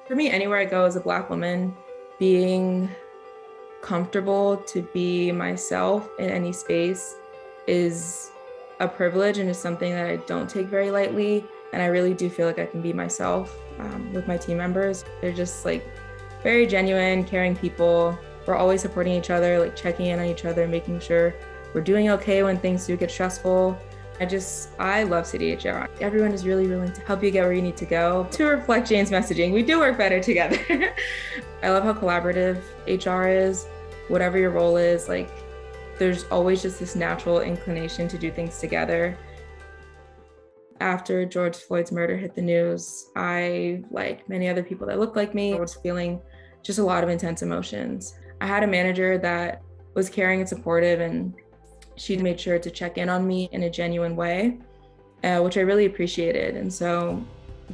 For me, anywhere I go as a Black woman, being comfortable to be myself in any space is a privilege and is something that I don't take very lightly. And I really do feel like I can be myself with my team members. They're just like very genuine, caring people. We're always supporting each other, like checking in on each other, making sure we're doing okay when things do get stressful. I love Citi HR. Everyone is really willing to help you get where you need to go. To reflect Jane's messaging, we do work better together. I love how collaborative HR is. Whatever your role is, like there's always just this natural inclination to do things together. After George Floyd's murder hit the news, I, like many other people that look like me, was feeling just a lot of intense emotions. I had a manager that was caring and supportive, and she made sure to check in on me in a genuine way, which I really appreciated. And so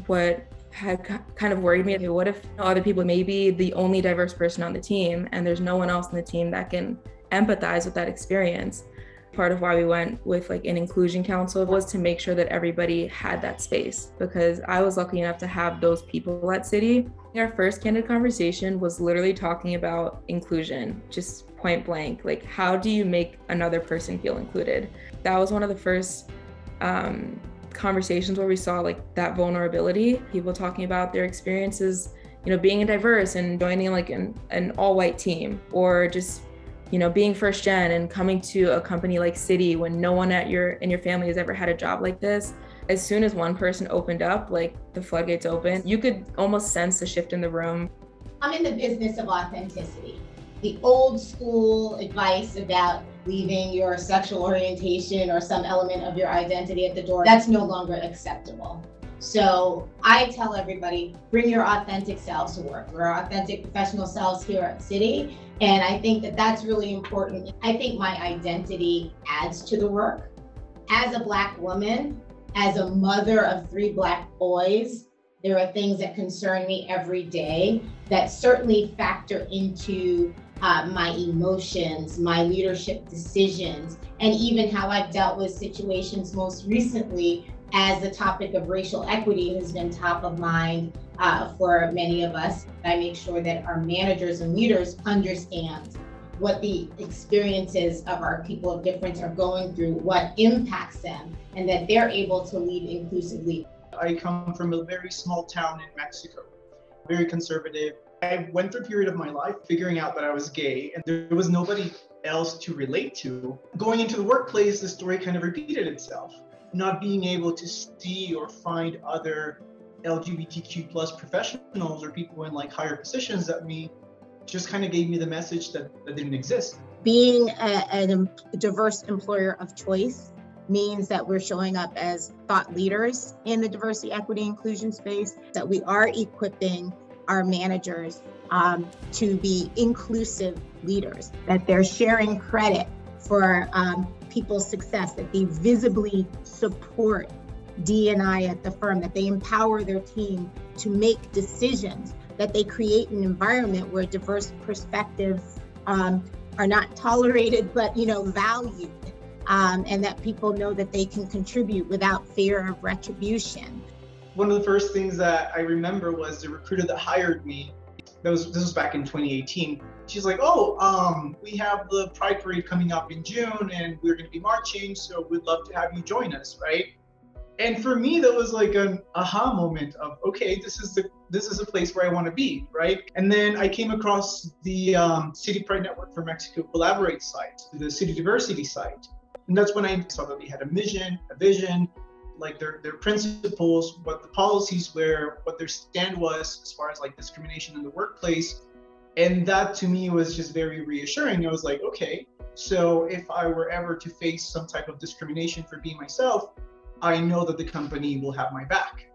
what had kind of worried me, what if other people may be the only diverse person on the team and there's no one else in the team that can empathize with that experience? Part of why we went with like an inclusion council was to make sure that everybody had that space, because I was lucky enough to have those people at Citi. Our first candid conversation was literally talking about inclusion, just point blank. Like, how do you make another person feel included? That was one of the first conversations where we saw like that vulnerability, people talking about their experiences, being diverse and joining like an all-white team, or just being first gen and coming to a company like Citi when no one in your family has ever had a job like this. As soon as one person opened up, like the floodgates open, you could almost sense the shift in the room. I'm in the business of authenticity. The old school advice about leaving your sexual orientation or some element of your identity at the door, that's no longer acceptable. So I tell everybody, bring your authentic selves to work. We're authentic professional selves here at Citi. And I think that that's really important. I think my identity adds to the work. As a Black woman, as a mother of 3 Black boys, there are things that concern me every day that certainly factor into my emotions, my leadership decisions, and even how I've dealt with situations most recently, as the topic of racial equity has been top of mind for many of us. I make sure that our managers and leaders understand what the experiences of our people of difference are going through, what impacts them, and that they're able to lead inclusively. I come from a very small town in Mexico, very conservative. I went through a period of my life figuring out that I was gay, and there was nobody else to relate to. Going into the workplace, the story kind of repeated itself. Not being able to see or find other LGBTQ plus professionals or people in like higher positions than me just kind of gave me the message that didn't exist. Being a diverse employer of choice means that we're showing up as thought leaders in the diversity, equity, inclusion space, that we are equipping our managers to be inclusive leaders, that they're sharing credit for people's success, that they visibly support D&I at the firm, that they empower their team to make decisions, that they create an environment where diverse perspectives are not tolerated, but valued, and that people know that they can contribute without fear of retribution. One of the first things that I remember was the recruiter that hired me. This was back in 2018. She's like, we have the Pride Parade coming up in June and we're going to be marching, so we'd love to have you join us, right? And for me, that was like an aha moment of, okay, this is a place where I want to be, right? And then I came across the Citi Pride Network for Mexico Collaborate site, the Citi Diversity site. And that's when I saw that they had a vision, like their principles, what the policies were, what their stand was as far as like discrimination in the workplace. And that to me was just very reassuring. I was like, okay, so if I were ever to face some type of discrimination for being myself, I know that the company will have my back.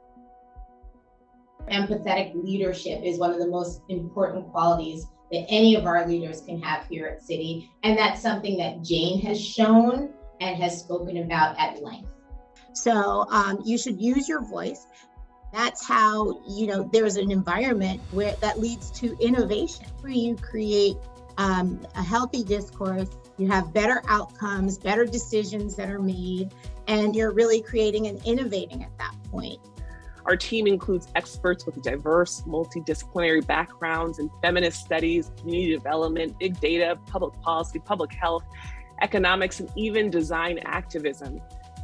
Empathetic leadership is one of the most important qualities that any of our leaders can have here at Citi. And that's something that Jane has shown and has spoken about at length. So you should use your voice. That's how, there's an environment where that leads to innovation, where you create a healthy discourse, you have better outcomes, better decisions that are made, and you're really creating and innovating at that point. Our team includes experts with diverse, multidisciplinary backgrounds in feminist studies, community development, big data, public policy, public health, economics, and even design activism.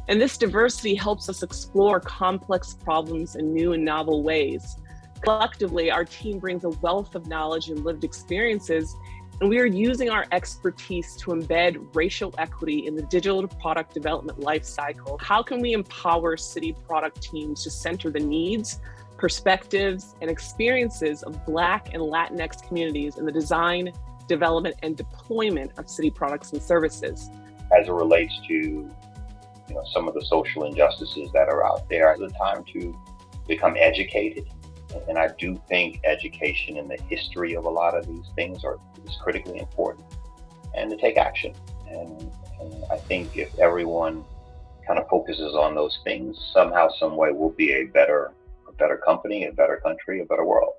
And this diversity helps us explore complex problems in new and novel ways. Collectively, our team brings a wealth of knowledge and lived experiences, and we are using our expertise to embed racial equity in the digital product development lifecycle. How can we empower Citi product teams to center the needs, perspectives, and experiences of Black and Latinx communities in the design, development, and deployment of Citi products and services? As it relates to some of the social injustices that are out there, it's a time to become educated. And I do think education in the history of a lot of these things is critically important, and to take action. And I think if everyone kind of focuses on those things, somehow, some way, we'll be a better company, a better country, a better world.